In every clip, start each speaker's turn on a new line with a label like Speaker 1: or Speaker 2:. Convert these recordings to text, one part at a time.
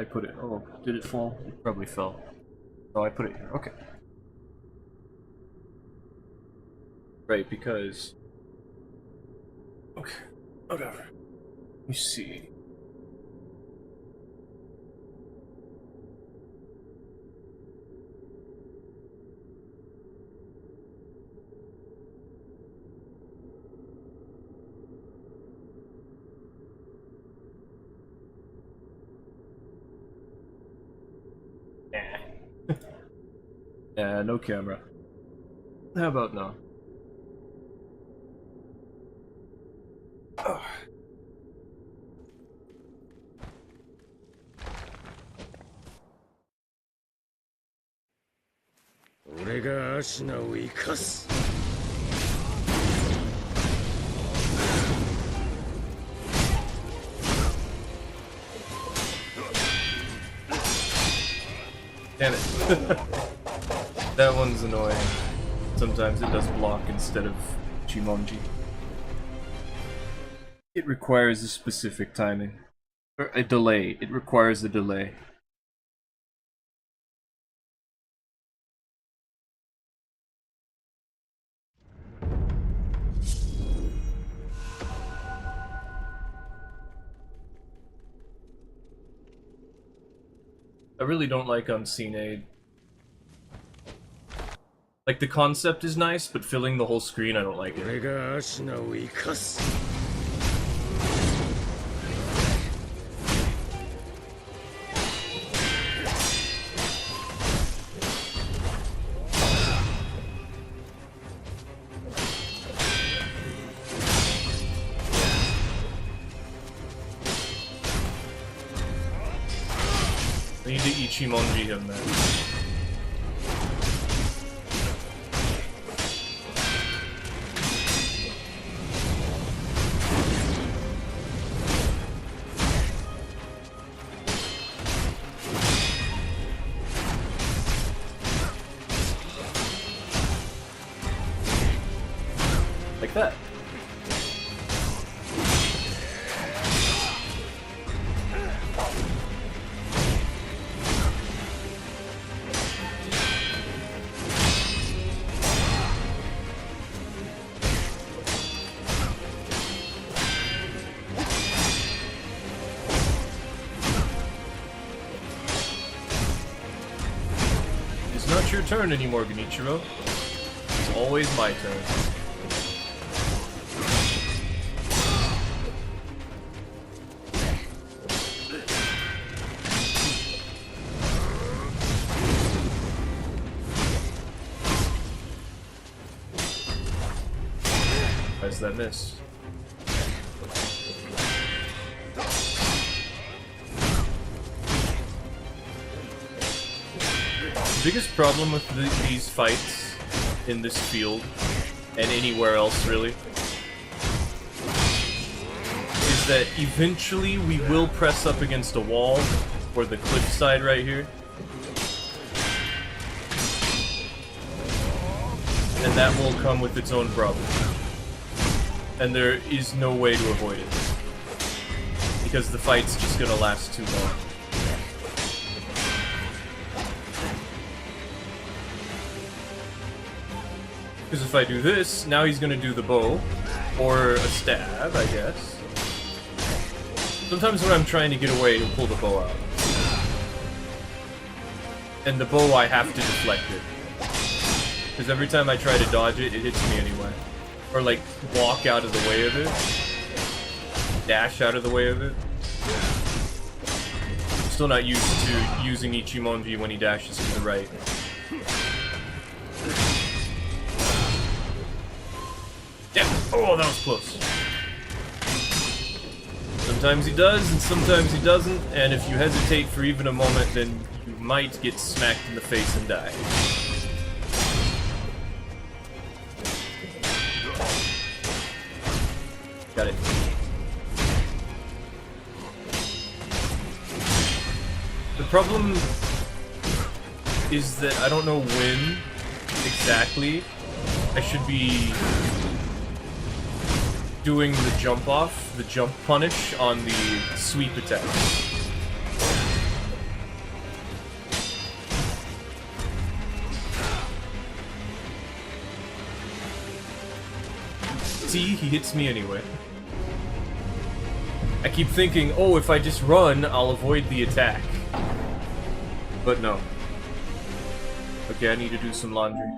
Speaker 1: I put it? Oh, did it fall? It probably fell. Oh, I put it here. Okay. Right, because... Okay, whatever. Let me see. Yeah, no camera. How about no? Oh. Damn it. That one's annoying. Sometimes it does block instead of Chimonji. It requires a specific timing. Or a delay. It requires a delay. I really don't like Unseen Aid. Like, the concept is nice, but filling the whole screen, I don't like it. I need to Ichimonji him, man. Like that. It's not your turn anymore, Genichiro. It's always my turn. Why's that miss? The biggest problem with these fights in this field, and anywhere else really, is that eventually we will press up against a wall, or the cliffside right here. And that will come with its own problem. And there is no way to avoid it. Because the fight's just gonna last too long. Because if I do this, now he's gonna do the bow. Or a stab, I guess. Sometimes when I'm trying to get away, he'll pull the bow out. And the bow, I have to deflect it. Because every time I try to dodge it, it hits me anyway. Or like, walk out of the way of it. Dash out of the way of it. I'm still not used to using Ichimonji when he dashes to the right. Yeah! Oh, that was close. Sometimes he does, and sometimes he doesn't, and if you hesitate for even a moment, then you might get smacked in the face and die. Got it. The problem is that I don't know when exactly I should be doing the jump off, the jump punish on the sweep attack. See, he hits me anyway. I keep thinking, oh, if I just run, I'll avoid the attack. But no. Okay, I need to do some laundry.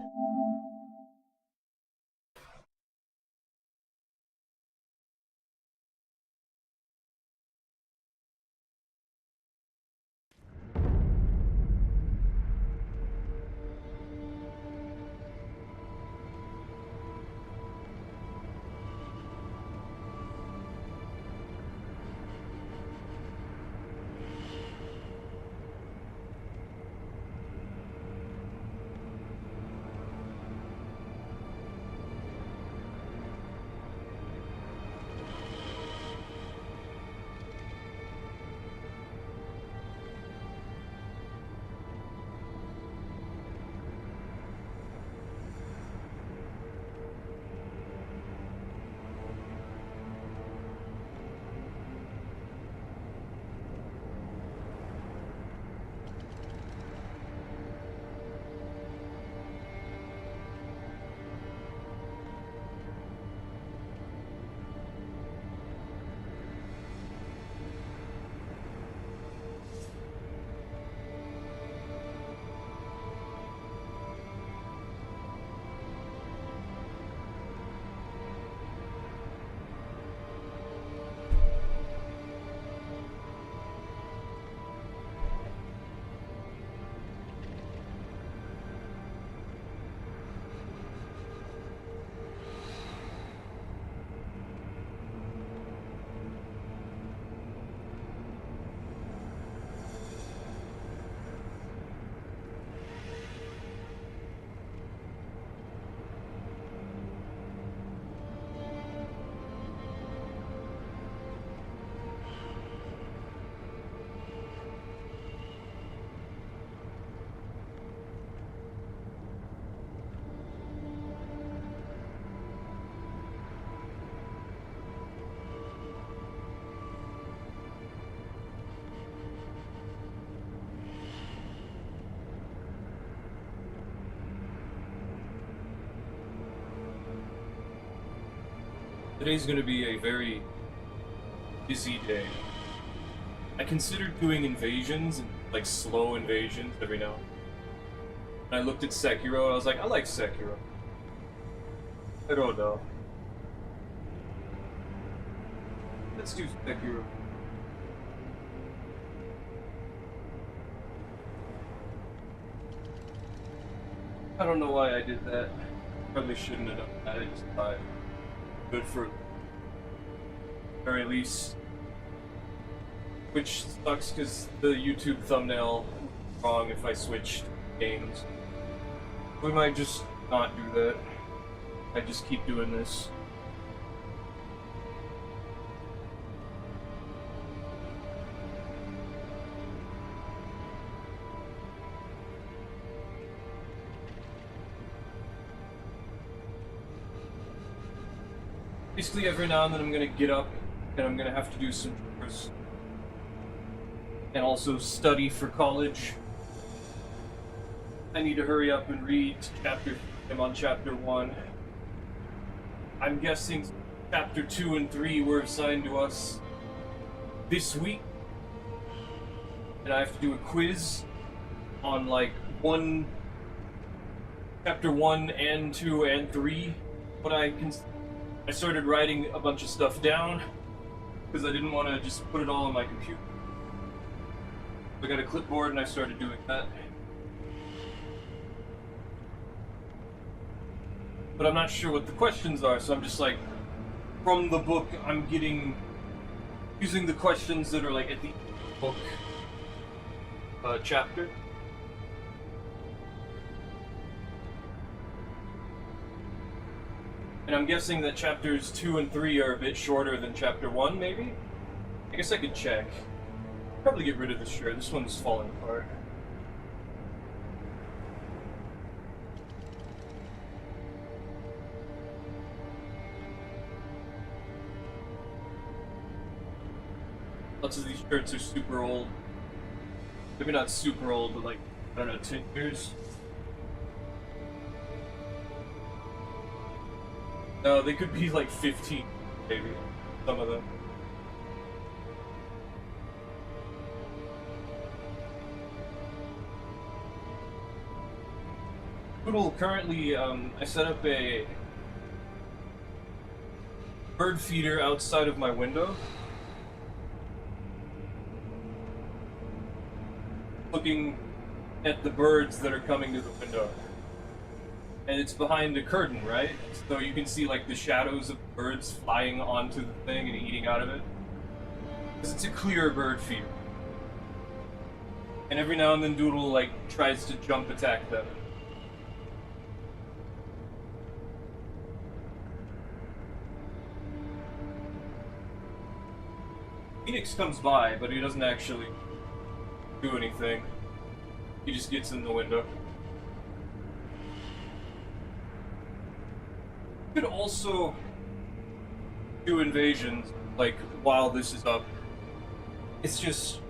Speaker 1: Today's gonna be a very busy day. I considered doing invasions, like slow invasions every now and then. I looked at Sekiro and I was like, I like Sekiro. I don't know. Let's do Sekiro. I don't know why I did that. Probably shouldn't have done that. I just thought good for very least. Which sucks because the YouTube thumbnail was wrong if I switched games. We might just not do that. I just keep doing this. Basically, every now and then I'm gonna get up and I'm gonna have to do some chores. And also study for college. I need to hurry up and read chapter. I'm on chapter 1. I'm guessing chapter 2 and 3 were assigned to us this week. And I have to do a quiz on like chapter 1 and 2 and 3. But I started writing a bunch of stuff down because I didn't want to just put it all on my computer. I got a clipboard and I started doing that. But I'm not sure what the questions are, so I'm just like, from the book, I'm using the questions that are like at the book chapter. And I'm guessing that chapters 2 and 3 are a bit shorter than chapter 1, maybe? I guess I could check. Probably get rid of this shirt. This one's falling apart. Lots of these shirts are super old. Maybe not super old, but like, I don't know, 10 years. No, they could be like 15, maybe. Some of them. Poodle, currently, I set up a bird feeder outside of my window, looking at the birds that are coming to the window. And it's behind a curtain, right? So you can see like the shadows of birds flying onto the thing and eating out of it. Because it's a clear bird feeder. And every now and then Doodle like tries to jump attack them. Phoenix comes by, but he doesn't actually do anything. He just gets in the window. You could also do invasions, like, while this is up. It's just...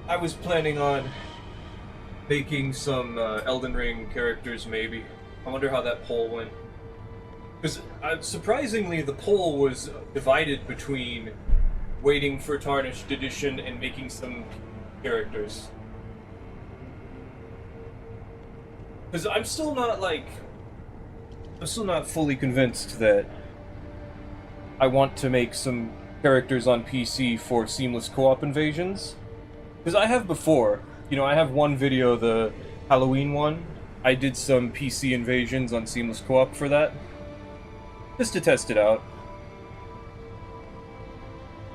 Speaker 1: I was planning on making some Elden Ring characters, maybe. I wonder how that poll went. Because, surprisingly, the poll was divided between waiting for Tarnished Edition and making some characters. Because I'm still not, like... I'm still not fully convinced that I want to make some characters on PC for seamless co-op invasions. Because I have before. You know, I have one video, the Halloween one. I did some PC invasions on seamless co-op for that. Just to test it out.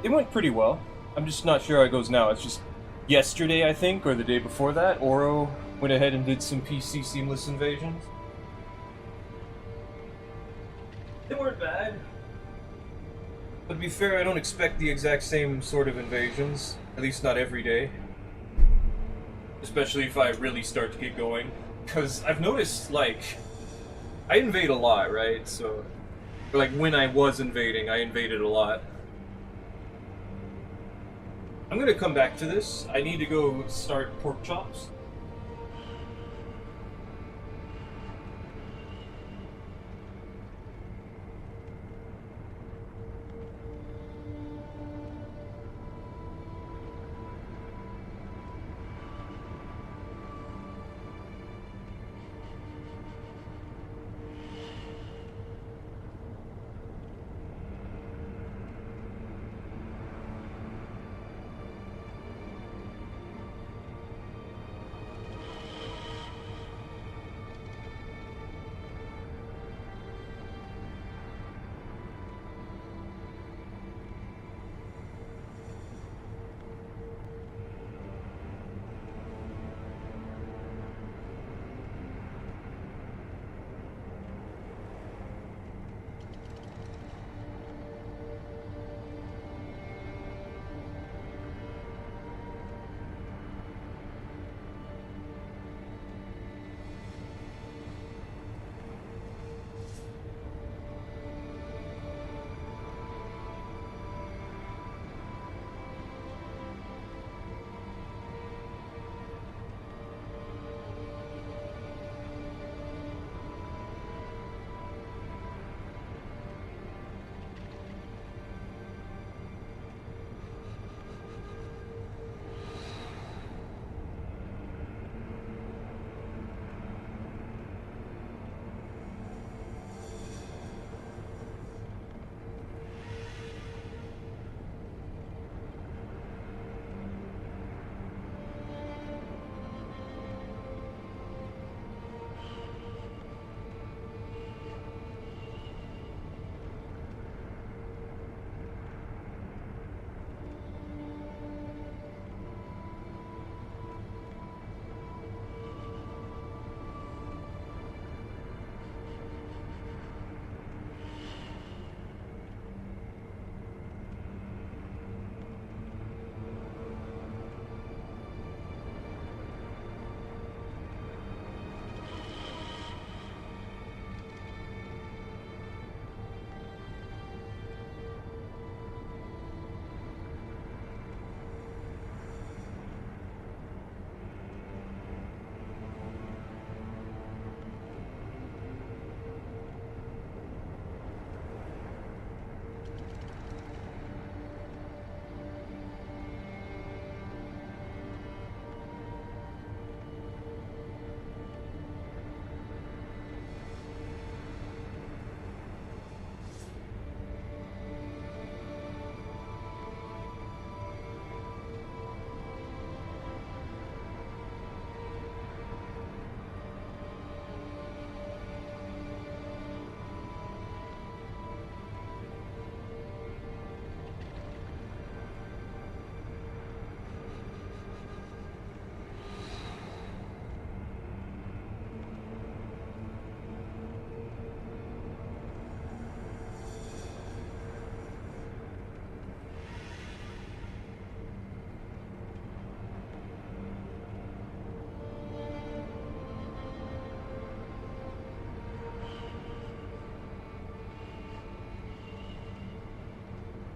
Speaker 1: It went pretty well. I'm just not sure how it goes now. It's just yesterday, I think, or the day before that, Oro went ahead and did some PC seamless invasions. They weren't bad. But to be fair, I don't expect the exact same sort of invasions. At least not every day. Especially if I really start to get going. Because I've noticed, like, I invade a lot, right? So, like, when I was invading, I invaded a lot. I'm gonna come back to this. I need to go start pork chops.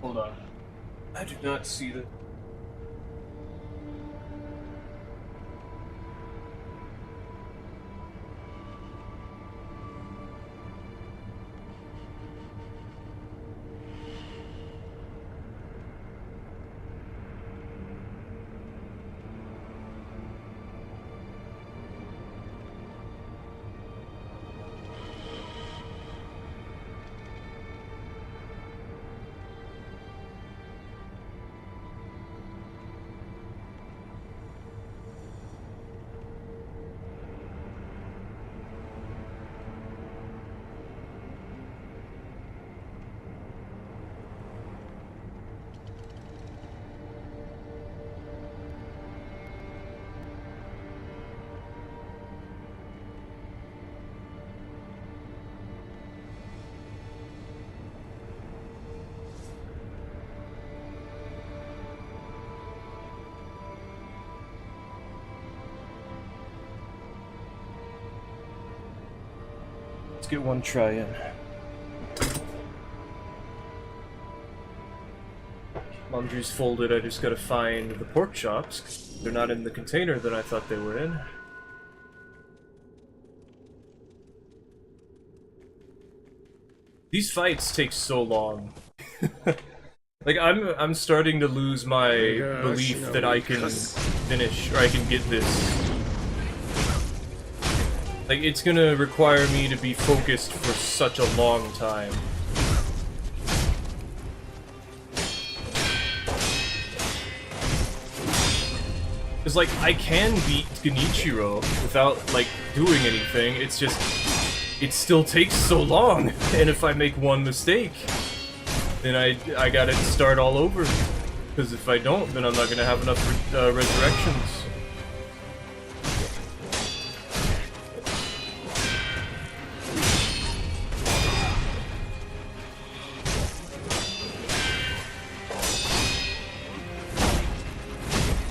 Speaker 1: Hold on. I did not see that. Let's get one try in. Laundry's folded, I just gotta find the pork chops. They're not in the container that I thought they were in. These fights take so long. Like, I'm starting to lose my belief that I can finish, or I can get this. Like, it's gonna require me to be focused for such a long time. Because, like, I can beat Genichiro without, like, doing anything, it's just... it still takes so long, and if I make one mistake, then I gotta start all over. Because if I don't, then I'm not gonna have enough resurrections.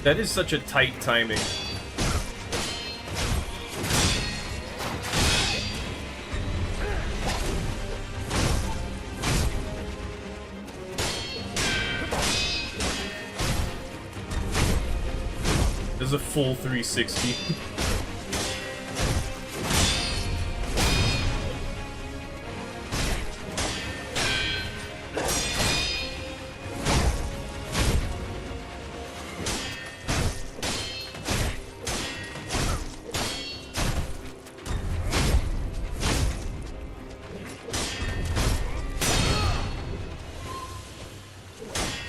Speaker 1: That is such a tight timing. There's a full 360.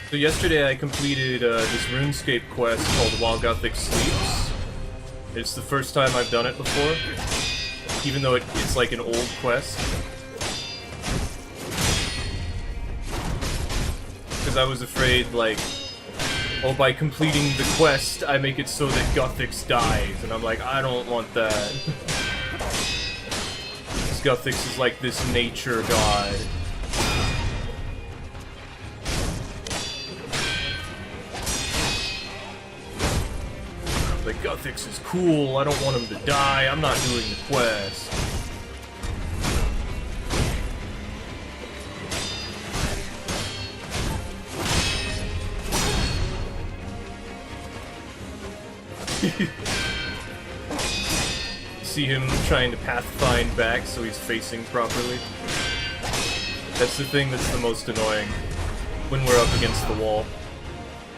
Speaker 1: So yesterday I completed this RuneScape quest called While Gothic Sleeps. It's the first time I've done it before, even though it's like an old quest. Because I was afraid, like, oh, by completing the quest, I make it so that Guthix dies, and I'm like, I don't want that. Because Guthix is like this nature god. Like, Guthix is cool, I don't want him to die, I'm not doing the quest. See him trying to pathfind back so he's facing properly. That's the thing that's the most annoying when we're up against the wall.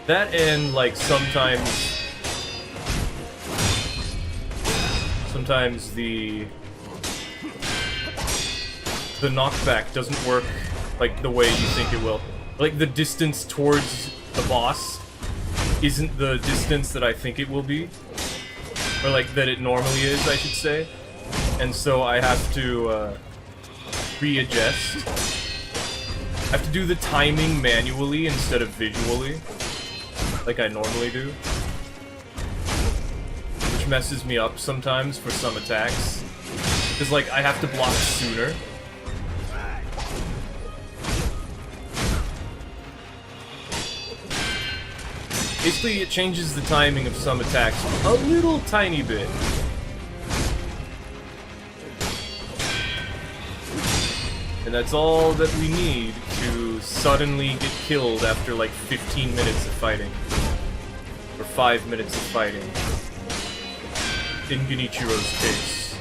Speaker 1: That and, like, sometimes the knockback doesn't work like the way you think it will. Like, the distance towards the boss isn't the distance that I think it will be. Or, like, that it normally is, I should say. And so I have to readjust. I have to do the timing manually instead of visually, like I normally do. Which messes me up sometimes for some attacks. Because, like, I have to block sooner. Basically, it changes the timing of some attacks a little tiny bit. And that's all that we need to suddenly get killed after like 15 minutes of fighting. Or 5 minutes of fighting. In Genichiro's case.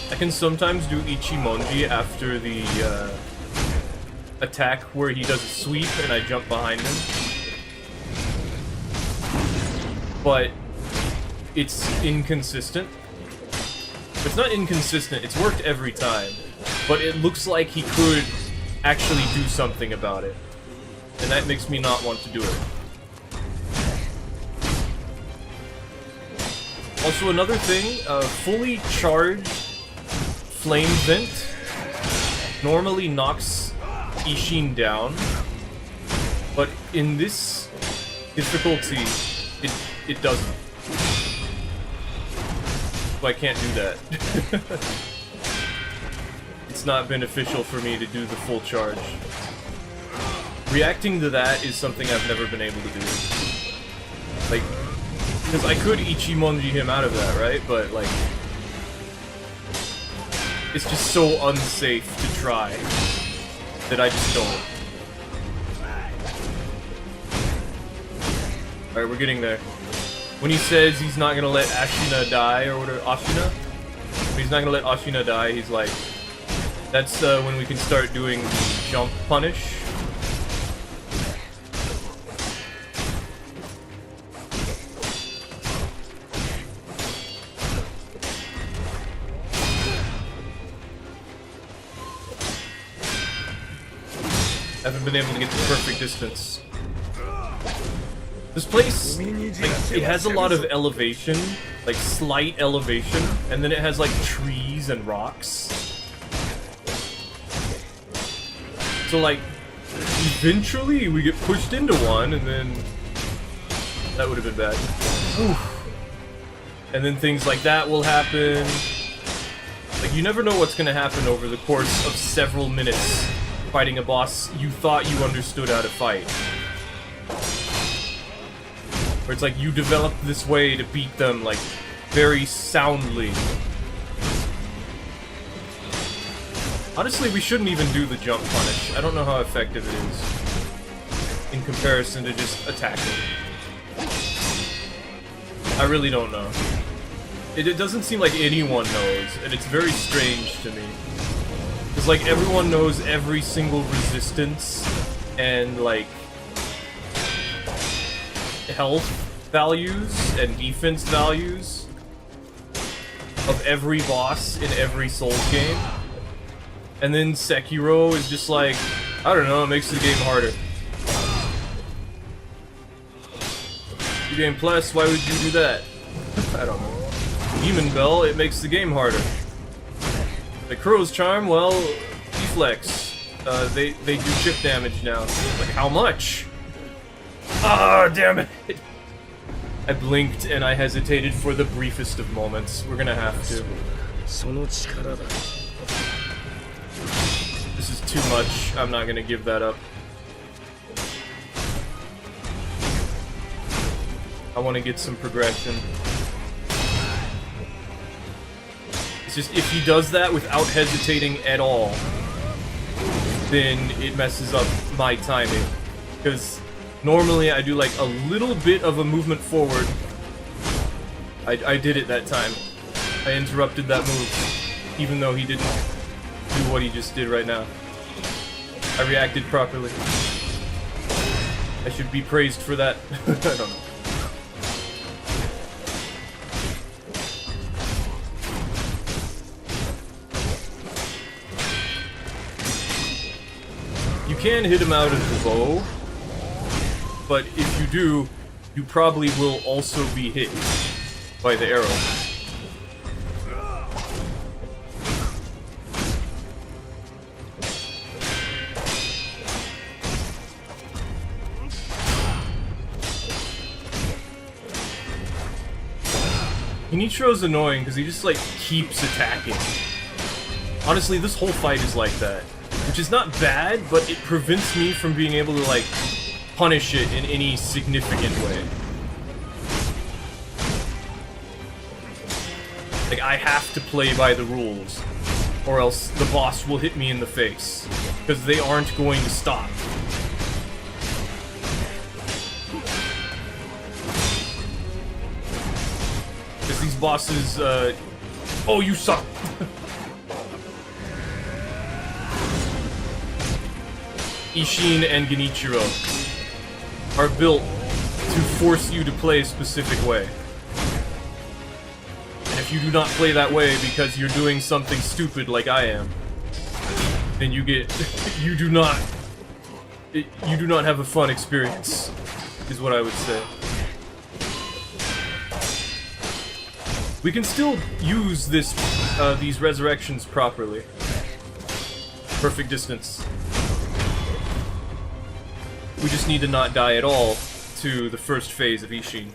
Speaker 1: I can sometimes do Ichimonji after the attack where he does a sweep and I jump behind him. But it's inconsistent. It's not inconsistent, it's worked every time. But it looks like he could actually do something about it. And that makes me not want to do it. Also, another thing, fully charged Flame Vent normally knocks Ishin down, but in this difficulty, it doesn't. So I can't do that. It's not beneficial for me to do the full charge. Reacting to that is something I've never been able to do. Like, because I could Ichimonji him out of that, right? But, like, it's just so unsafe to try that I just don't. Alright, we're getting there. When he says he's not gonna let Ashina die, or whatever, Ashina? When he's not gonna let Ashina die, he's like, that's when we can start doing the jump punish. I haven't been able to get the perfect distance. This place, like, it has a lot of elevation, like slight elevation, and then it has like trees and rocks. So like, eventually we get pushed into one, and then that would have been bad. Oof. And then things like that will happen. Like, you never know what's gonna happen over the course of several minutes fighting a boss you thought you understood how to fight. Where it's like you developed this way to beat them, like, very soundly. Honestly, we shouldn't even do the jump punish. I don't know how effective it is in comparison to just attacking. I really don't know. It doesn't seem like anyone knows, and it's very strange to me. It's like everyone knows every single resistance and, like, health values and defense values of every boss in every Souls game. And then Sekiro is just like, I don't know, it makes the game harder. New Game Plus, why would you do that? I don't know. Demon Bell, it makes the game harder. The Crow's Charm, well, deflex. They do chip damage now. Like, how much? Ah, damn it! I blinked and I hesitated for the briefest of moments. We're gonna have to. This is too much. I'm not gonna give that up. I want to get some progression. It's just, if he does that without hesitating at all, then it messes up my timing. Because normally I do like a little bit of a movement forward. I did it that time. I interrupted that move, even though he didn't do what he just did right now. I reacted properly. I should be praised for that. I don't know. You can hit him out of the bow, but if you do, you probably will also be hit by the arrow. Kenichiro's annoying because he just, like, keeps attacking. Honestly, this whole fight is like that. Which is not bad, but it prevents me from being able to, like, punish it in any significant way. Like, I have to play by the rules, or else the boss will hit me in the face, because they aren't going to stop. Because these bosses, oh, you suck! Ishin and Genichiro are built to force you to play a specific way. And if you do not play that way because you're doing something stupid like I am, then you get, you do not have a fun experience, is what I would say. We can still use this, these resurrections properly. Perfect distance. We just need to not die at all to the first phase of Ishin.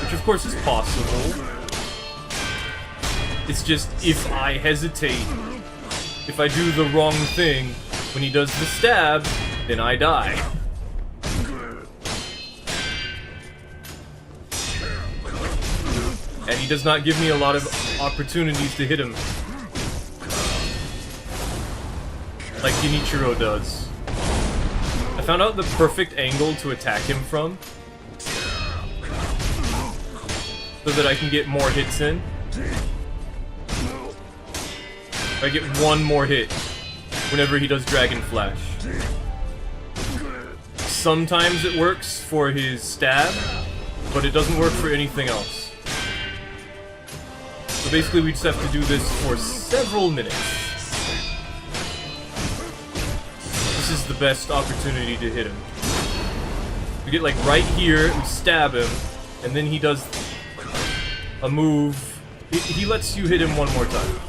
Speaker 1: Which of course is possible. It's just, if I hesitate, if I do the wrong thing when he does the stab, then I die. And he does not give me a lot of opportunities to hit him. Like Genichiro does. I found out the perfect angle to attack him from, so that I can get more hits in. I get one more hit whenever he does Dragon Flash. Sometimes it works for his stab, but it doesn't work for anything else. So basically we just have to do this for several minutes. This is the best opportunity to hit him. We get like right here, we stab him, and then he does a move. He lets you hit him one more time.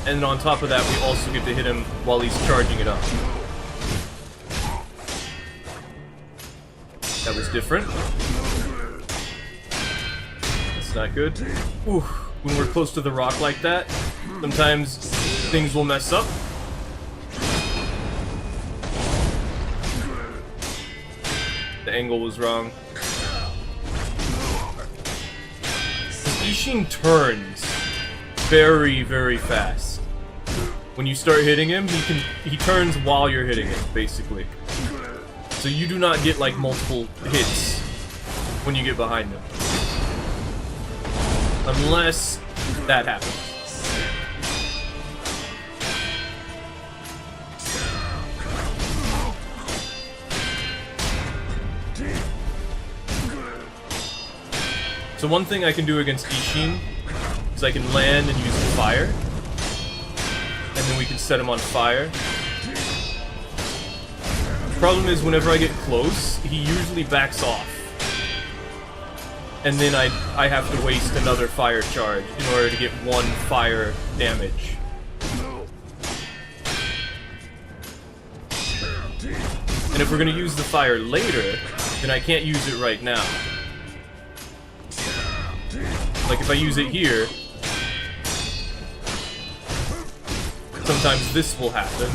Speaker 1: And on top of that, we also get to hit him while he's charging it up. That was different. That's not good. Ooh, when we're close to the rock like that, sometimes things will mess up. The angle was wrong. Ishin turns very, very fast. When you start hitting him, he turns while you're hitting him, basically. So you do not get like multiple hits when you get behind him. Unless that happens. So one thing I can do against Ishin is I can land and use fire. And then we can set him on fire. The problem is whenever I get close, he usually backs off. And then I have to waste another fire charge in order to get one fire damage. And if we're going to use the fire later, then I can't use it right now. Like if I use it here, sometimes this will happen,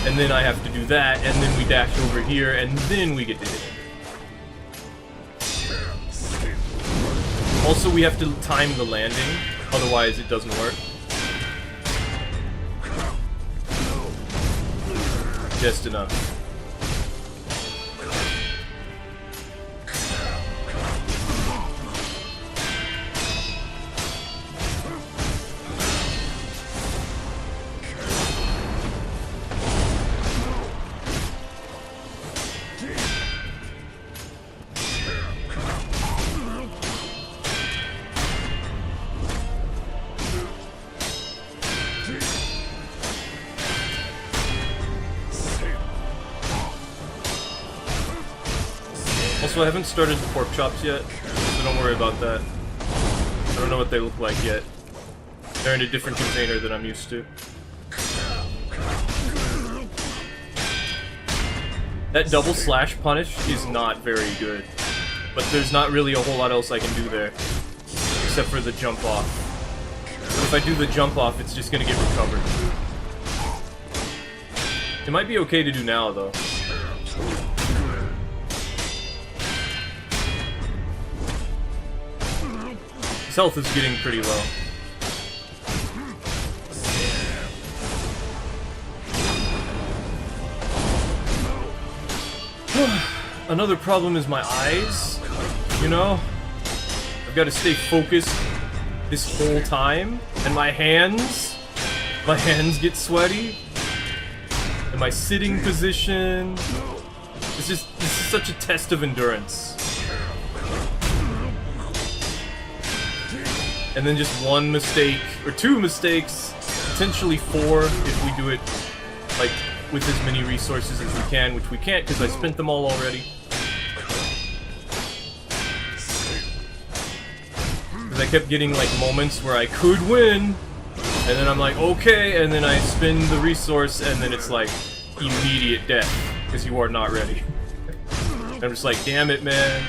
Speaker 1: and then I have to do that, and then we dash over here, and then we get to hit him. Also, we have to time the landing, otherwise it doesn't work. Just enough. Also, I haven't started the pork chops yet, so don't worry about that. I don't know what they look like yet. They're in a different container than I'm used to. That double slash punish is not very good, but there's not really a whole lot else I can do there, except for the jump off. But if I do the jump off, it's just gonna get recovered. It might be okay to do now, though. His health is getting pretty low. Another problem is my eyes, you know? I've got to stay focused this whole time, and my hands get sweaty, and my sitting position, this is such a test of endurance. And then just one mistake, or two mistakes, potentially four if we do it, like, with as many resources as we can, which we can't because I spent them all already. Because I kept getting, like, moments where I could win, and then I'm like, okay, and then I spend the resource, and then it's like, immediate death, because you are not ready. I'm just like, damn it, man.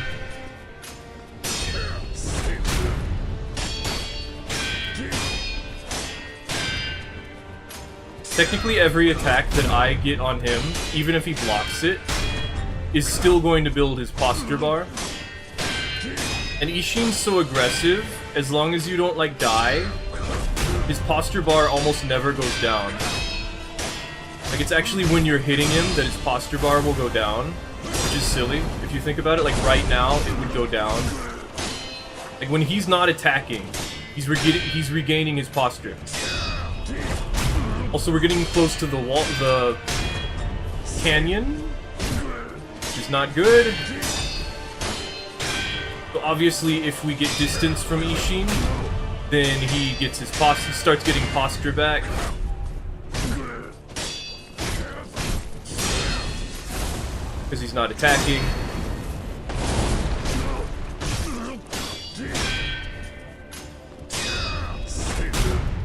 Speaker 1: Technically, every attack that I get on him, even if he blocks it, is still going to build his posture bar. And Ishin's so aggressive, as long as you don't, like, die, his posture bar almost never goes down. Like, it's actually when you're hitting him that his posture bar will go down, which is silly. If you think about it, like, right now, it would go down. Like, when he's not attacking, he's regaining his posture. Also, we're getting close to the wall, the canyon, which is not good. So obviously, if we get distance from Ishin, then he gets his posture, starts getting posture back. Because he's not attacking.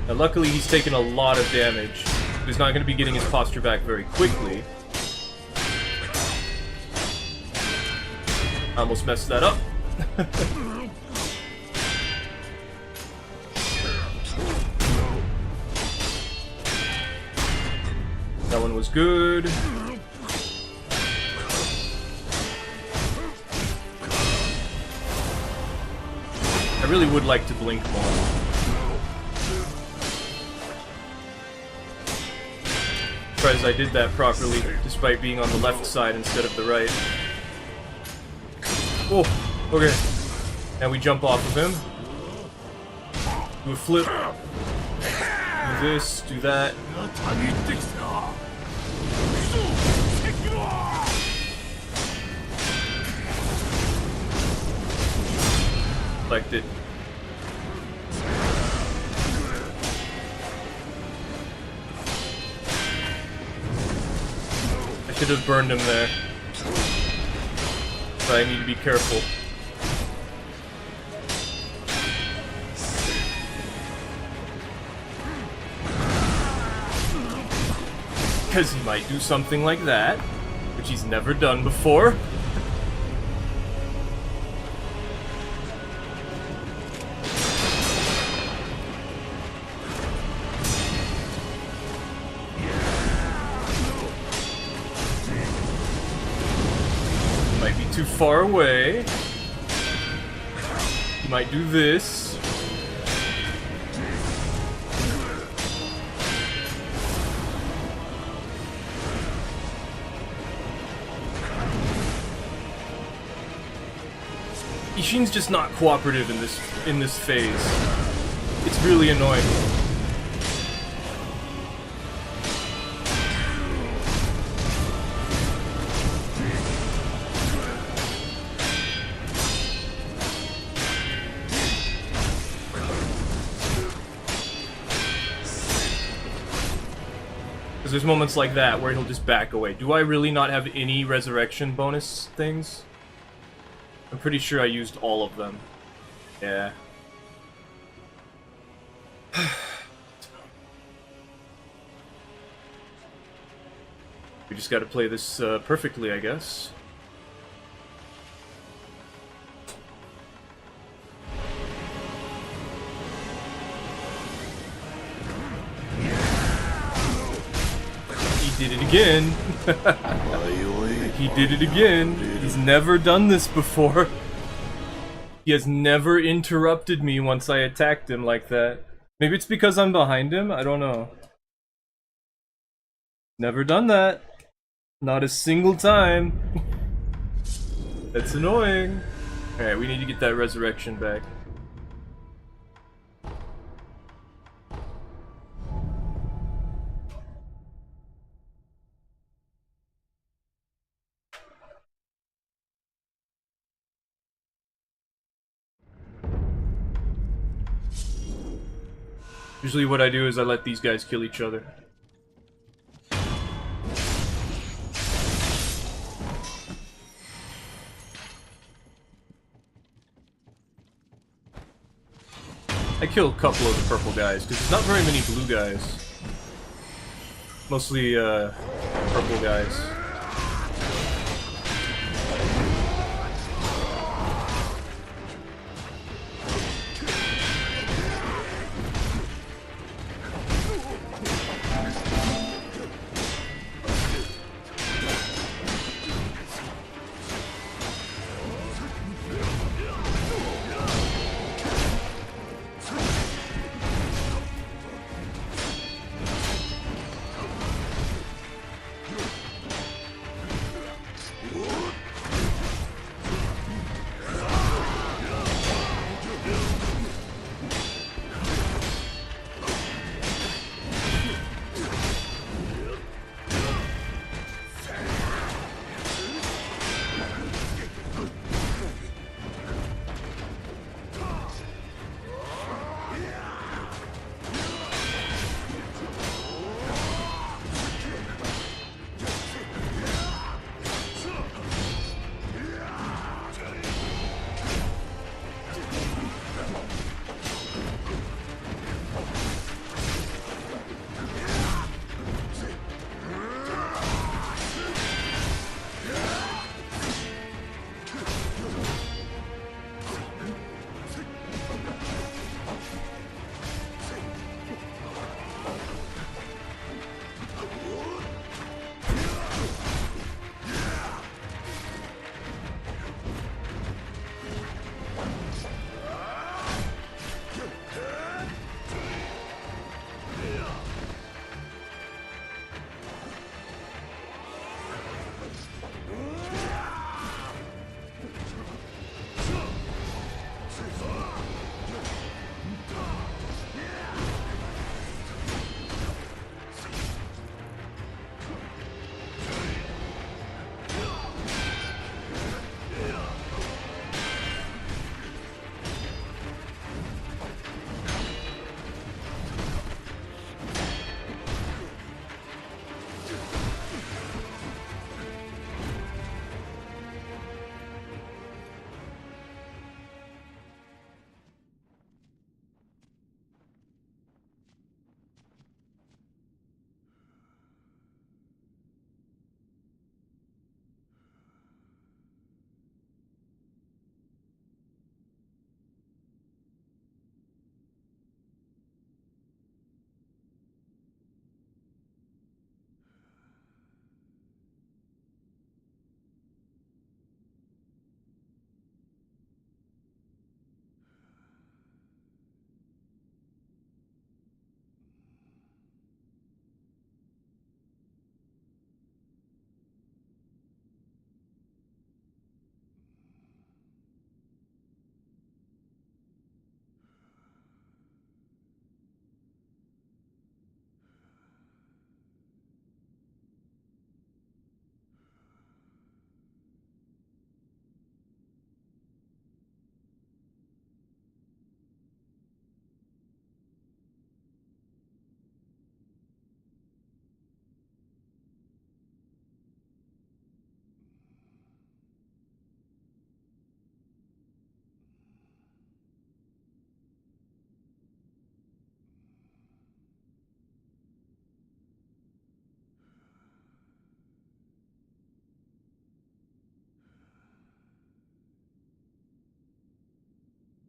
Speaker 1: Now, luckily, he's taken a lot of damage. He's not going to be getting his posture back very quickly. I almost messed that up. That one was good. I really would like to blink more. Surprised I did that properly, despite being on the left side instead of the right. Oh, okay. And we jump off of him. Do a flip. Do this, do that. Collect it. I should have burned him there. But I need to be careful. Because he might do something like that, which he's never done before. Too far away. You might do this. Ishin's just not cooperative in this phase. It's really annoying. There's moments like that where he'll just back away. Do I really not have any resurrection bonus things? I'm pretty sure I used all of them. Yeah. We just gotta play this perfectly, I guess. again. He did it again. He's never done this before. He has never interrupted me once I attacked him like that. Maybe it's because I'm behind him? I don't know. Never done that. Not a single time. That's annoying. Alright, we need to get that resurrection back. Usually what I do is I let these guys kill each other. I kill a couple of the purple guys, because there's not very many blue guys. Mostly, purple guys.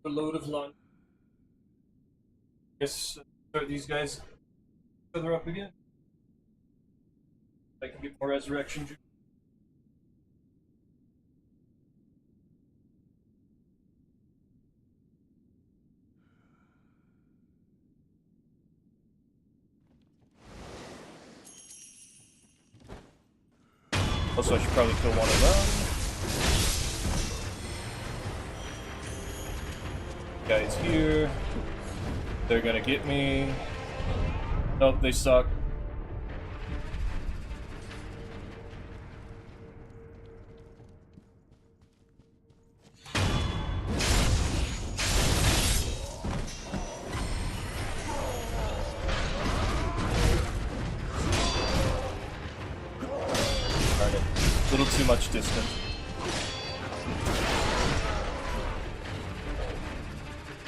Speaker 1: A load of lunch. Guess start these guys further up again. I can get more resurrection juice. Also, I should probably kill one of them. Guys here. They're gonna get me. Nope, they suck. A little too much distance.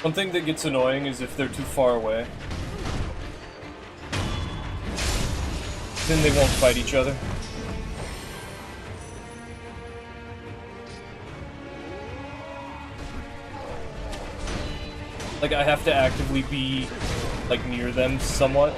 Speaker 1: One thing that gets annoying is if they're too far away. Then they won't fight each other. Like, I have to actively be, like, near them somewhat.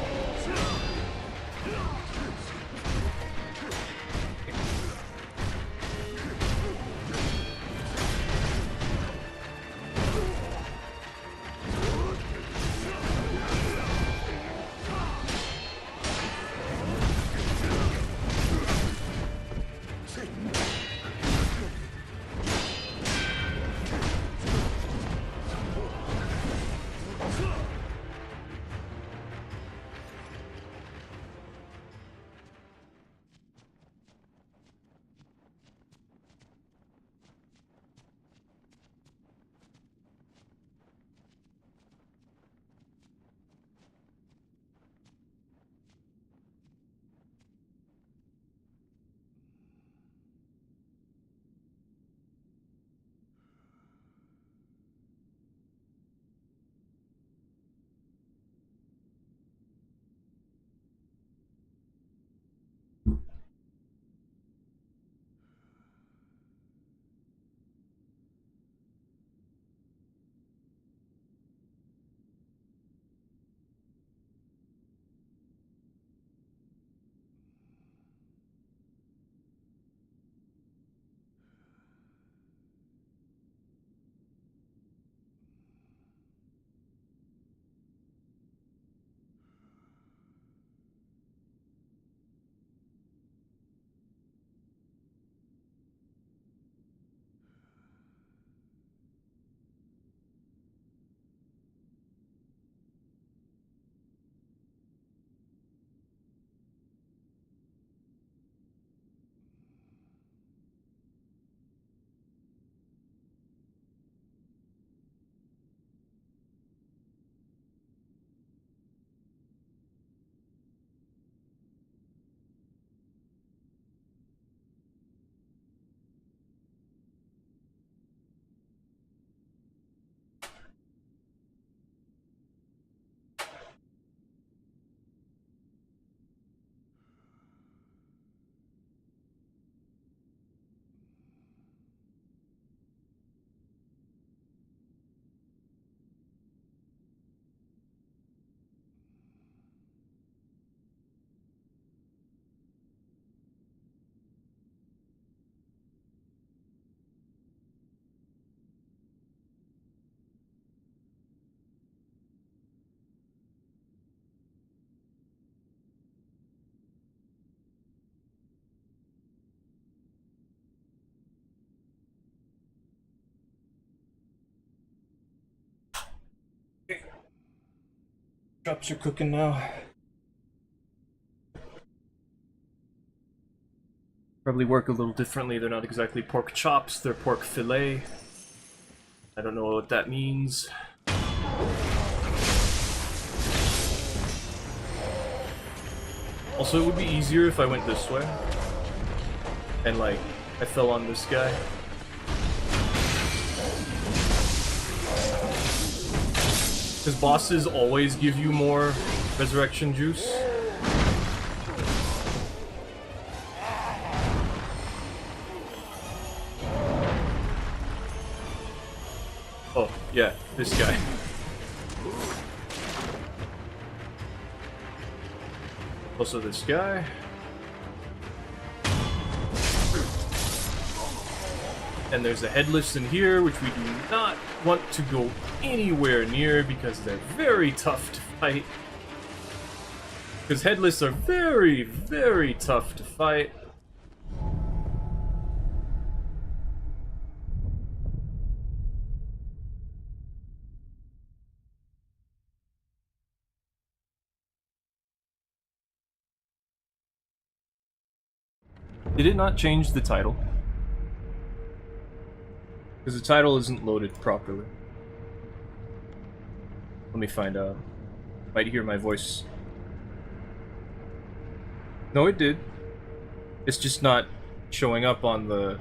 Speaker 1: Chops are cooking now. Probably work a little differently. They're not exactly pork chops, they're pork fillet. I don't know what that means. Also, it would be easier if I went this way. And, like, I fell on this guy. Because bosses always give you more resurrection juice. Oh, yeah, this guy. Also this guy. And there's a headless in here, which we do not want to go anywhere near because they're very tough to fight. Because headless are very, very tough to fight. Did it not change the title? Because the title isn't loaded properly. Let me find out. Might hear my voice. No, it did. It's just not showing up on the...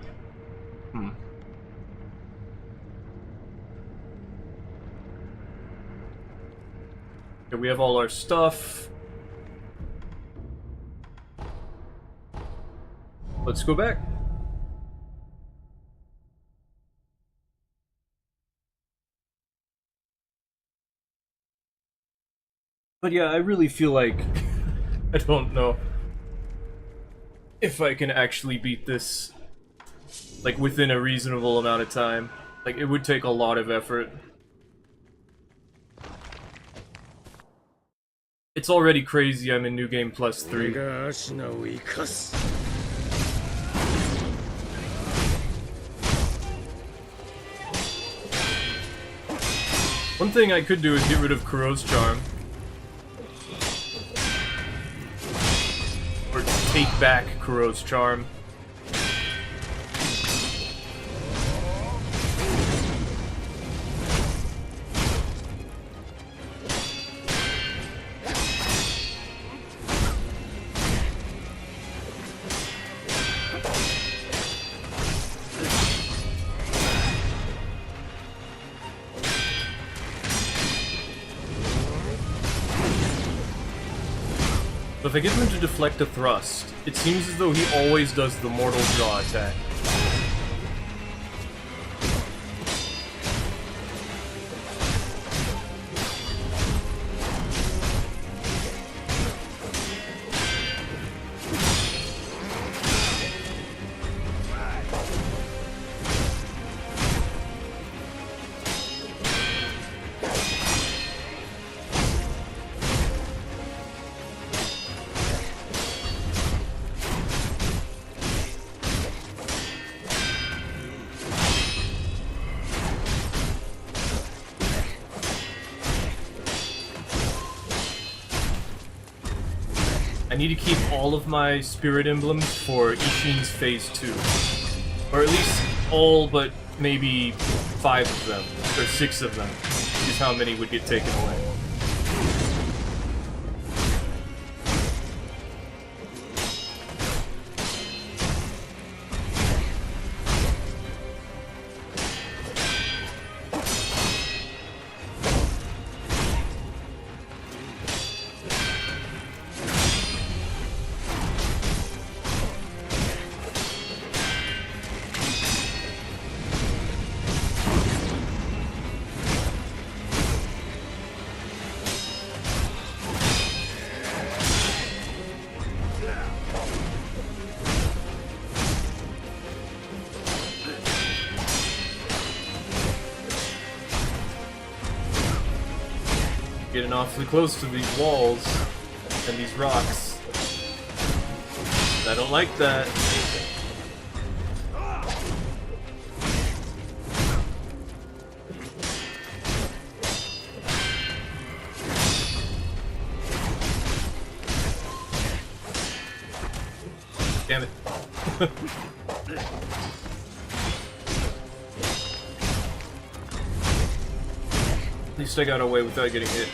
Speaker 1: Okay, we have all our stuff. Let's go back. But yeah, I really feel like... I don't know if I can actually beat this, like, within a reasonable amount of time. Like, it would take a lot of effort. It's already crazy I'm in New Game Plus 3. One thing I could do is get rid of Kuro's Charm. Or take back Kuro's Charm. But if I get him to deflect a thrust, it seems as though he always does the Mortal Jaw attack. I need to keep all of my spirit emblems for Ishin's Phase 2. Or at least all but maybe 5 of them, or 6 of them, is how many would get taken away. Getting awfully close to these walls and these rocks. I don't like that. Damn it. At least I got away without getting hit.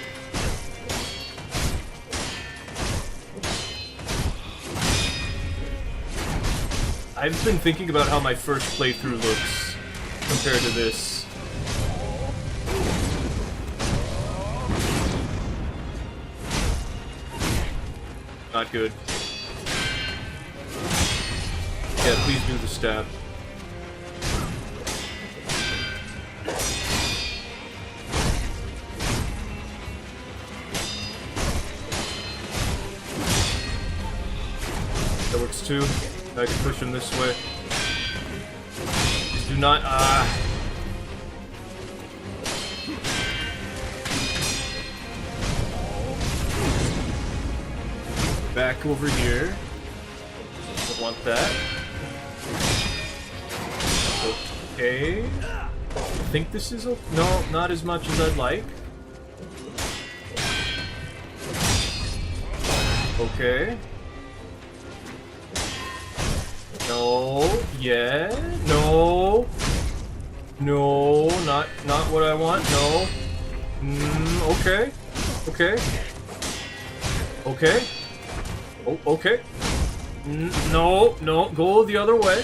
Speaker 1: I've been thinking about how my first playthrough looks compared to this. Not good. Yeah, please do the stab. That works too. I can push him this way. These do not. Back over here. Don't want that. Okay. I think this is okay. No, not as much as I'd like. Okay. No. Yeah. No. No. Not what I want. No. Okay. Okay. Okay. Oh, okay. No. No. Go the other way.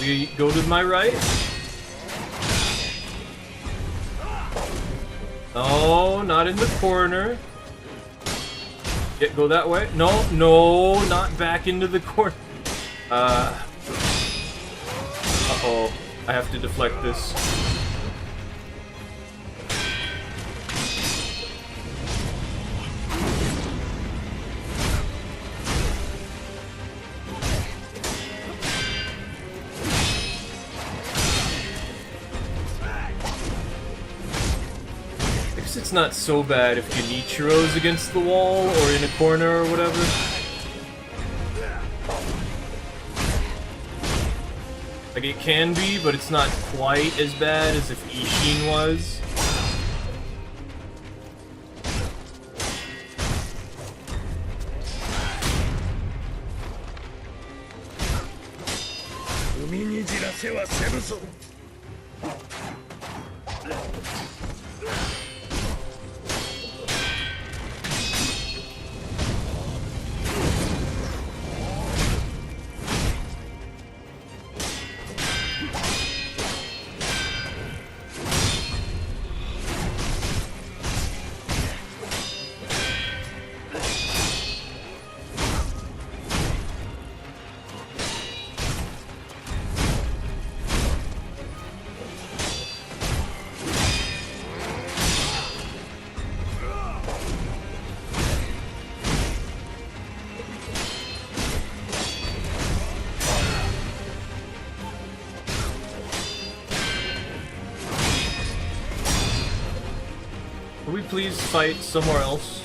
Speaker 1: We go to my right. No, not in the corner. Yeah, go that way. No, no, not back into the corner. Uh-oh. I have to deflect this. I guess it's not so bad if Genichiro's against the wall or in a corner or whatever. Like, it can be, but it's not quite as bad as if Ishin was. Could we please fight somewhere else?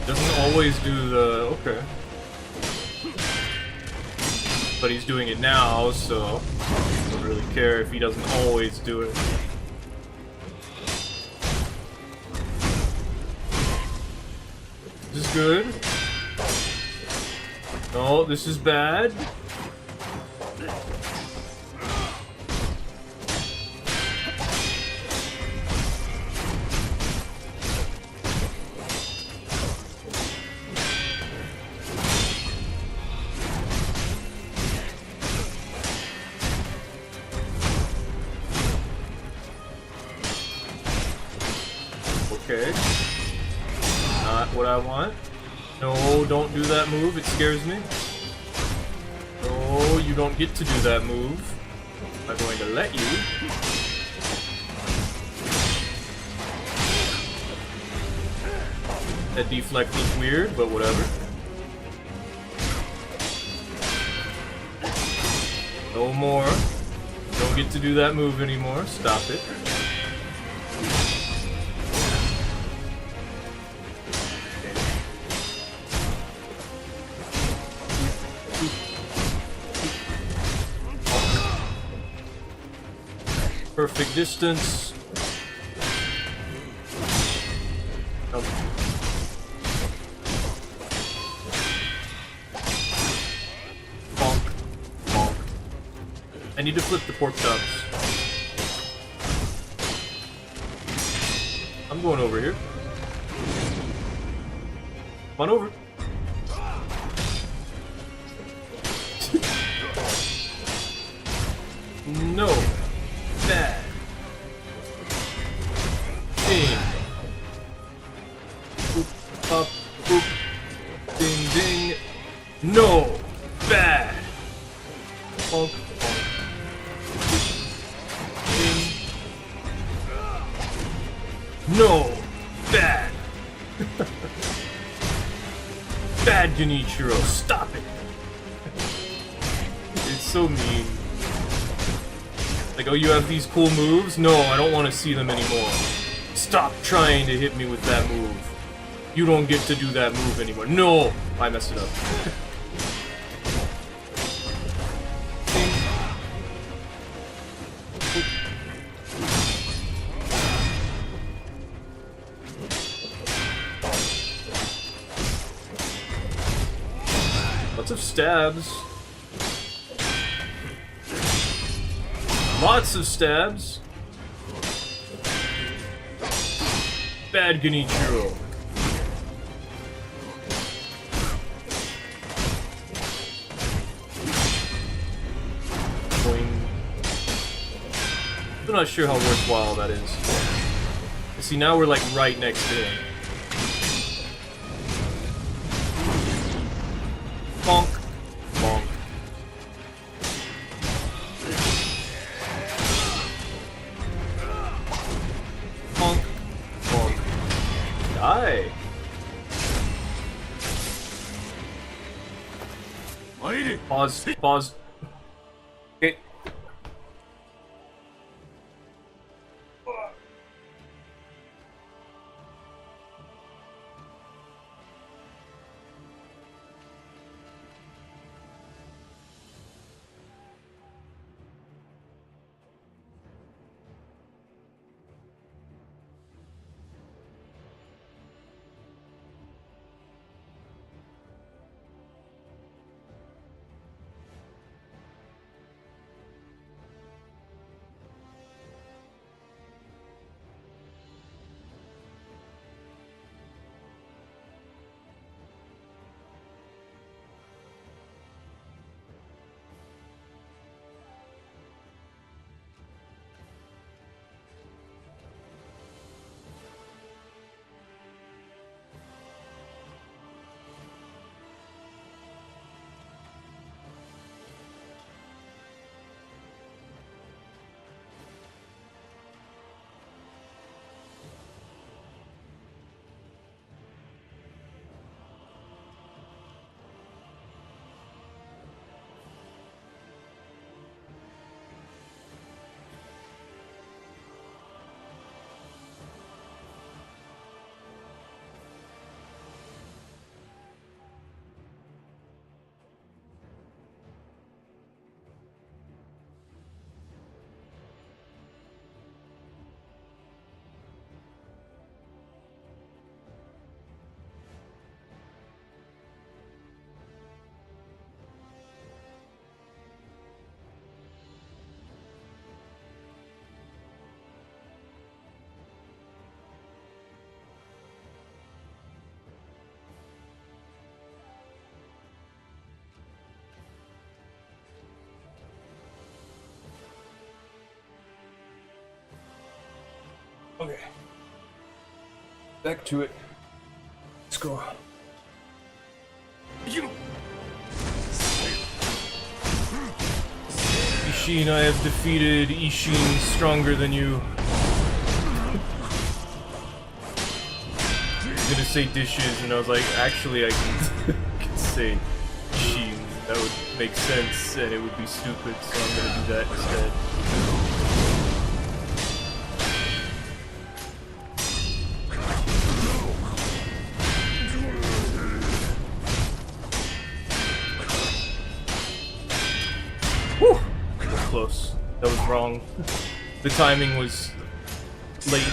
Speaker 1: Doesn't always do the... okay. But he's doing it now, so I don't really care if he doesn't always do it. This is good. No, this is bad. Okay. Not what I want. No, don't do that move. It scares me. No, you don't get to do that move. I'm going to let you. That deflect was weird, but whatever. No more. Don't get to do that move anymore. Stop it. Perfect distance. Oh. Bonk. Bonk. I need to flip the pork chops. I'm going over here. Come on over. No. Bad. Ding. Boop, up, boop. Ding, ding. No. Bad. Bonk, bonk. Ding. No. Bad Genichiro, stop it! It's so mean. Like, oh, you have these cool moves? No, I don't want to see them anymore. Stop trying to hit me with that move. You don't get to do that move anymore. No! I messed it up. Lots of stabs. Lots of stabs. Bad Genichiro. Boing. I'm not sure how worthwhile that is. See, now we're like right next to him. Bonk. Bonk. Bonk. Bonk. Die. Pause. Pause. Okay. Okay. Back to it. Let's go. Ishin, I have defeated Ishin stronger than you. I was gonna say dishes, and I was like, actually, I can say Ishin. That would make sense, and it would be stupid, so I'm gonna do that instead. Close. That was wrong. The timing was late.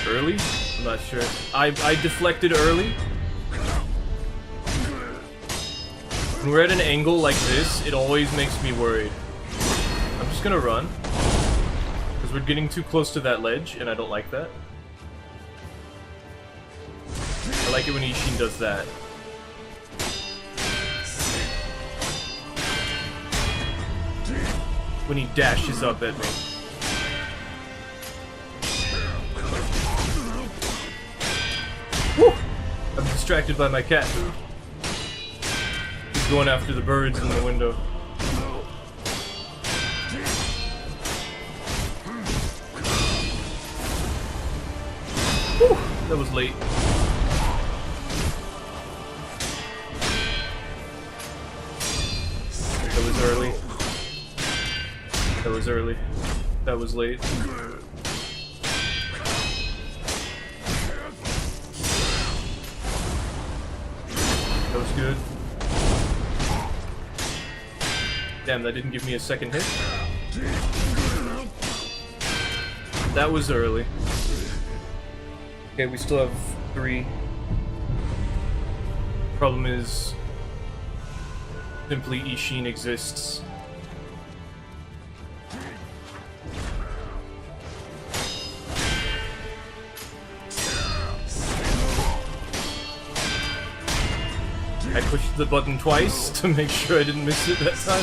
Speaker 1: Early? I'm not sure. I deflected early. When we're at an angle like this, it always makes me worried. I'm just gonna run. Because we're getting too close to that ledge, and I don't like that. I like it when Ishin does that. When he dashes up at me. Woo! I'm distracted by my cat. He's going after the birds in the window. Woo! That was late. was early. That was late. That was good. Damn, that didn't give me a second hit. That was early. Okay, we still have 3. Problem is, simply Ishin exists. I pushed the button twice to make sure I didn't miss it that time.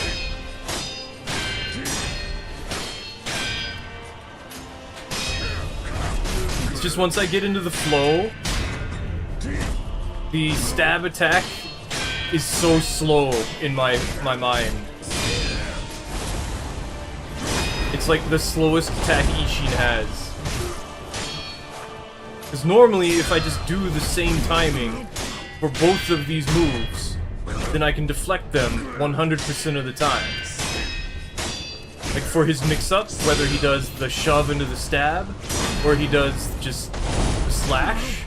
Speaker 1: It's just once I get into the flow, the stab attack is so slow in my mind. It's like the slowest attack Ishin has. Because normally, if I just do the same timing for both of these moves, then I can deflect them 100% of the time. Like for his mix-up, whether he does the shove into the stab, or he does just the slash,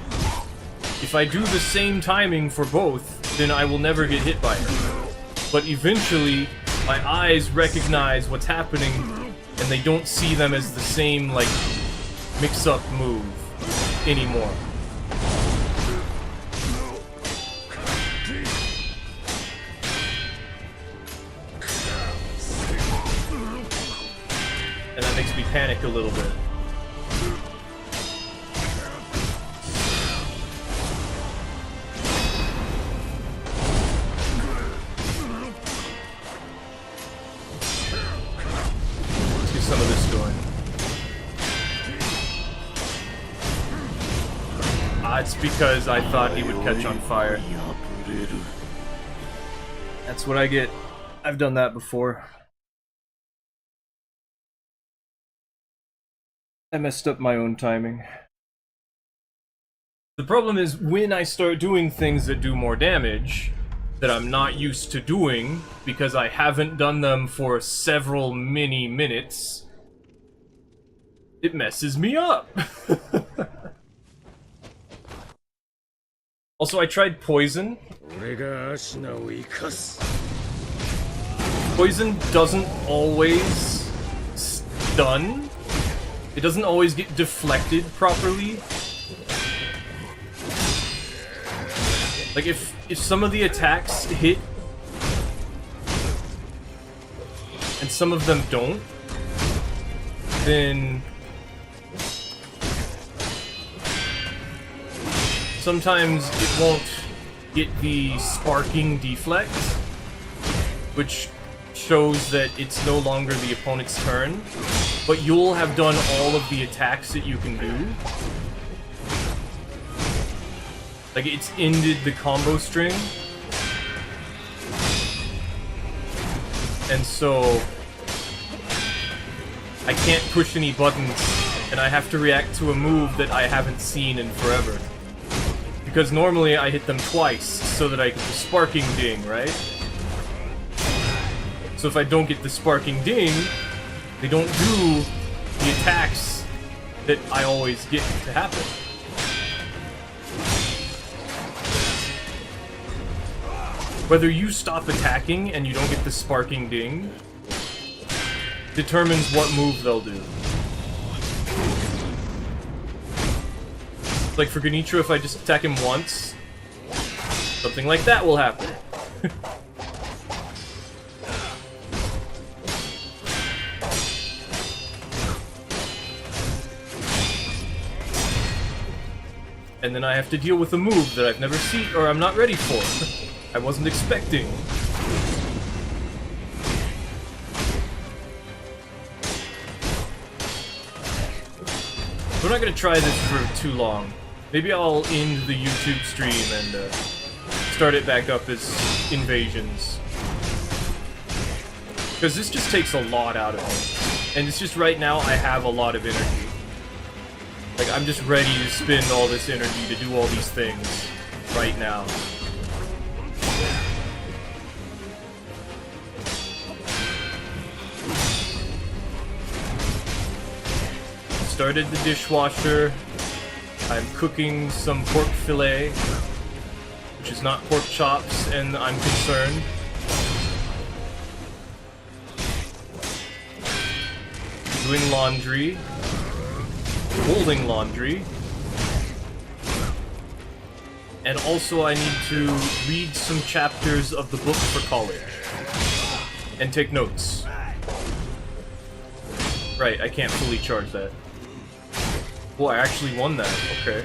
Speaker 1: if I do the same timing for both, then I will never get hit by it. But eventually, my eyes recognize what's happening, and they don't see them as the same, like, mix-up move anymore. And that makes me panic a little bit. Let's get some of this going. It's because I thought he would catch on fire. That's what I get. I've done that before. I messed up my own timing. The problem is, when I start doing things that do more damage, that I'm not used to doing, because I haven't done them for several many minutes, it messes me up. Also, I tried poison. Poison doesn't always stun. It doesn't always get deflected properly. Like, if some of the attacks hit, and some of them don't, then sometimes it won't get the sparking deflect, which shows that it's no longer the opponent's turn, but you'll have done all of the attacks that you can do. Like, it's ended the combo string. And so I can't push any buttons, and I have to react to a move that I haven't seen in forever. Because normally I hit them twice so that I get the sparking ding, right? So if I don't get the sparking ding, they don't do the attacks that I always get to happen. Whether you stop attacking and you don't get the sparking ding determines what move they'll do. Like for Genichiro, if I just attack him once, something like that will happen. And then I have to deal with a move that I've never seen, or I'm not ready for. I wasn't expecting. We're not gonna try this for too long. Maybe I'll end the YouTube stream and start it back up as invasions. Because this just takes a lot out of me. And it's just right now I have a lot of energy. Like, I'm just ready to spend all this energy to do all these things right now. started the dishwasher. I'm cooking some pork fillet, which is not pork chops, and I'm concerned. Doing laundry. Folding laundry. And also I need to read some chapters of the book for college. And take notes. Right, I can't fully charge that. Oh, I actually won that. Okay.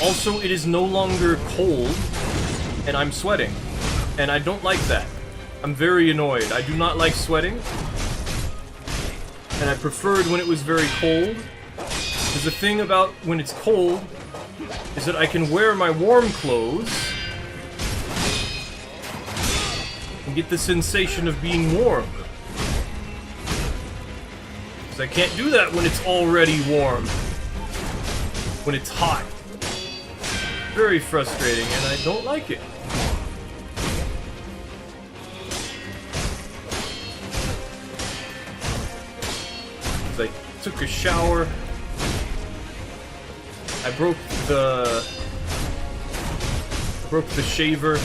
Speaker 1: Also, it is no longer cold, and I'm sweating. And I don't like that. I'm very annoyed. I do not like sweating. And I preferred when it was very cold. Because the thing about when it's cold is that I can wear my warm clothes and get the sensation of being warm. Because I can't do that when it's already warm. When it's hot. Very frustrating, and I don't like it. I took a shower. I broke the shaver,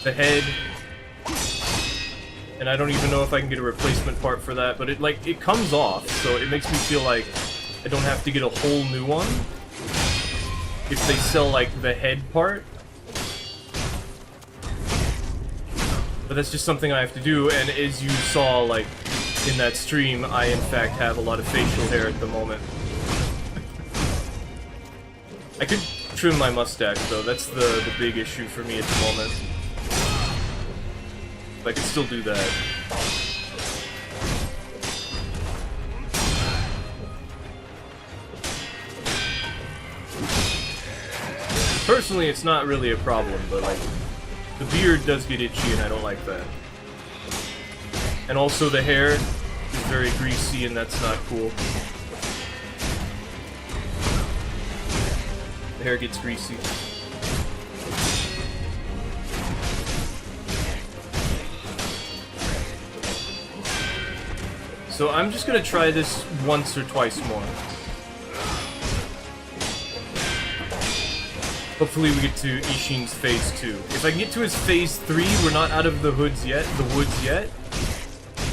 Speaker 1: the head, and I don't even know if I can get a replacement part for that, but it comes off, so it makes me feel like I don't have to get a whole new one if they sell like the head part. But that's just something I have to do, and as you saw, like, in that stream, I in fact have a lot of facial hair at the moment. I could trim my mustache though, that's the big issue for me at the moment. But I could still do that. Personally, it's not really a problem, but like, the beard does get itchy and I don't like that. And also the hair is very greasy and that's not cool. The hair gets greasy. So I'm just gonna try this once or twice more. Hopefully we get to Ishin's phase 2. If I can get to his phase 3, we're not out of the woods yet.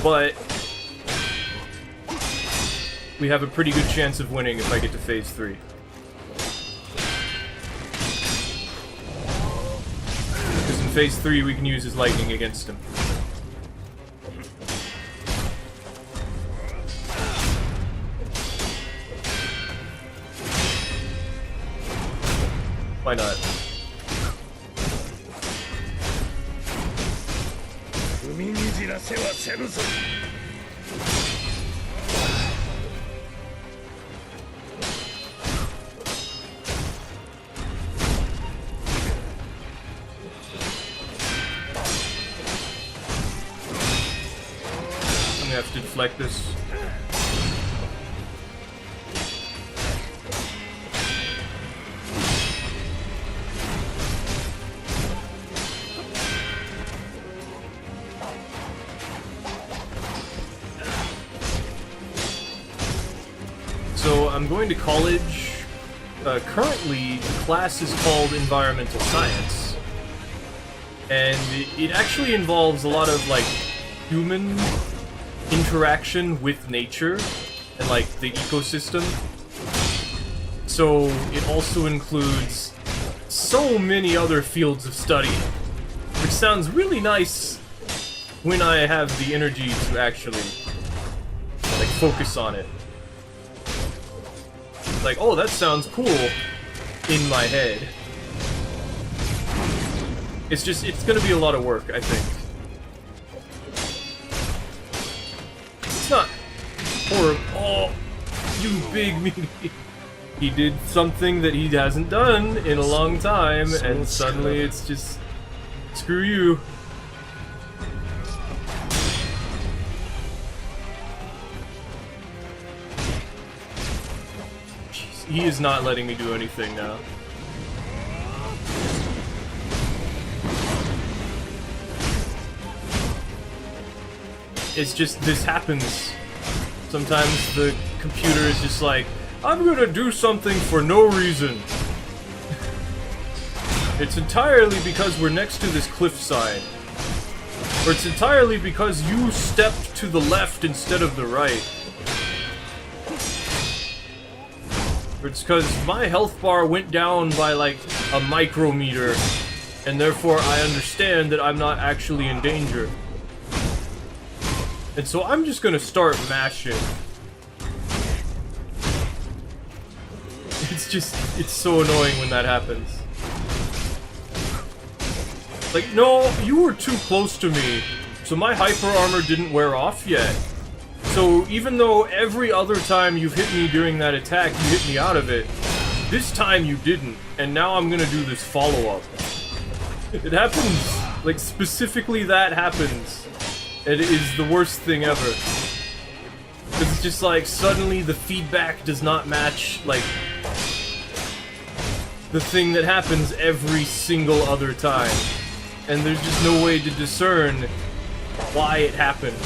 Speaker 1: But we have a pretty good chance of winning if I get to phase 3. Because in phase 3 we can use his lightning against him. Why not? I'm gonna have to deflect this. So I'm going to college. Currently, the class is called Environmental Science. And it actually involves a lot of, like, human interaction with nature and, like, the ecosystem. So it also includes so many other fields of study, which sounds really nice when I have the energy to actually, like, focus on it. Like, oh, that sounds cool in my head. It's gonna be a lot of work, I think. It's not horrible. Oh, you big meanie. He did something that he hasn't done in a long time, and suddenly it's just, screw you. He is not letting me do anything now.
Speaker 2: it's just, this happens. Sometimes the computer is just like, I'm gonna do something for no reason. It's entirely because we're next to this cliffside. Or it's entirely because you stepped to the left instead of the right. Or it's because my health bar went down by like a micrometer, and therefore I understand that I'm not actually in danger. And so I'm just gonna start mashing. It's just, it's so annoying when that happens. Like, no, you were too close to me, so my hyper armor didn't wear off yet. So even though every other time you've hit me during that attack, you hit me out of it, this time you didn't, and now I'm gonna do this follow-up. It happens. Like, specifically that happens. It is the worst thing ever. Because it's just like, suddenly the feedback does not match, like, the thing that happens every single other time. And there's just no way to discern why it happened.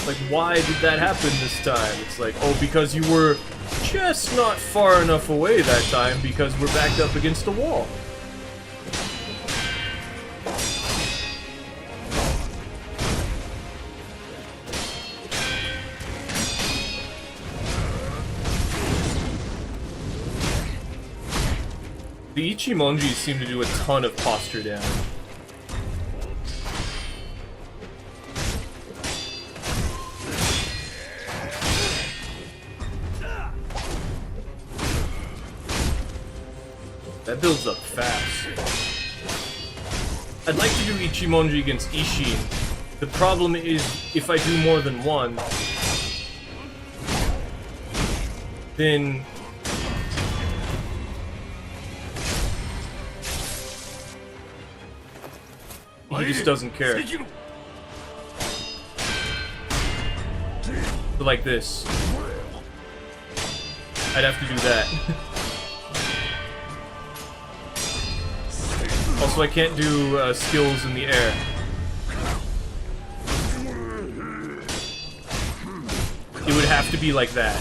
Speaker 2: Like, why did that happen this time? It's like, oh, because you were just not far enough away that time because we're backed up against a wall. The Ichimonjis seem to do a ton of posture damage. That builds up fast. I'd like to do Ichimonji against Ishin. The problem is, if I do more than one, then he just doesn't care. So like this. I'd have to do that. Also, I can't do skills in the air. It would have to be like that.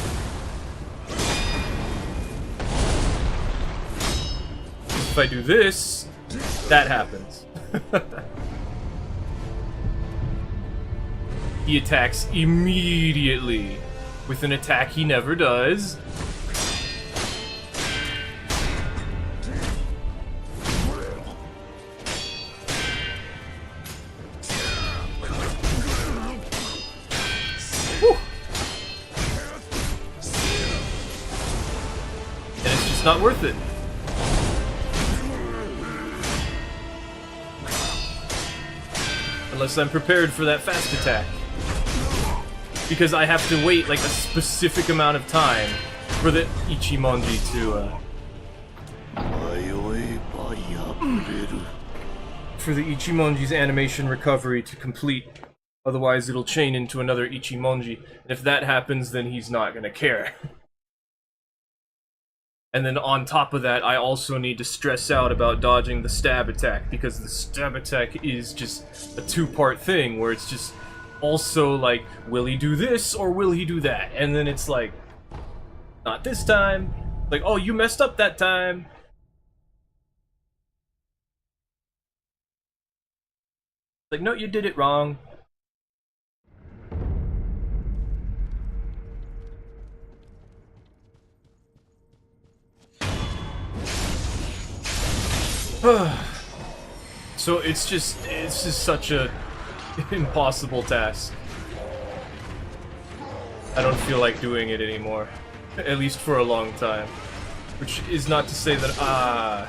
Speaker 2: If I do this, that happens. He attacks immediately with an attack he never does. Whew. And it's just not worth it. Unless I'm prepared for that fast attack. Because I have to wait like a specific amount of time for the Ichimonji to for the Ichimonji's animation recovery to complete. Otherwise it'll chain into another Ichimonji. And if that happens, then he's not gonna care. And then on top of that, I also need to stress out about dodging the stab attack, because the stab attack is just a two-part thing, where it's just also like, will he do this or will he do that? And then it's like, not this time. Like, oh, you messed up that time. Like, no, you did it wrong. So it's just such a impossible task. I don't feel like doing it anymore. At least for a long time. Which is not to say that, I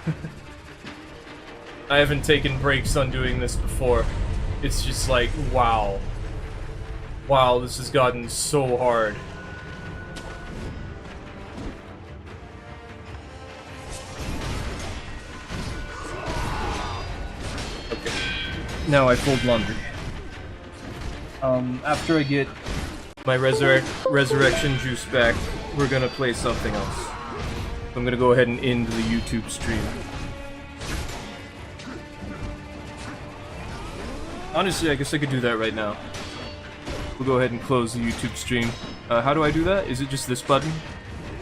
Speaker 2: haven't taken breaks on doing this before. It's just like, wow. Wow, this has gotten so hard. Okay. Now I fold laundry. After I get my resurrection juice back, we're gonna play something else. I'm gonna go ahead and end the YouTube stream. Honestly, I guess I could do that right now. We'll go ahead and close the YouTube stream. How do I do that? Is it just this button?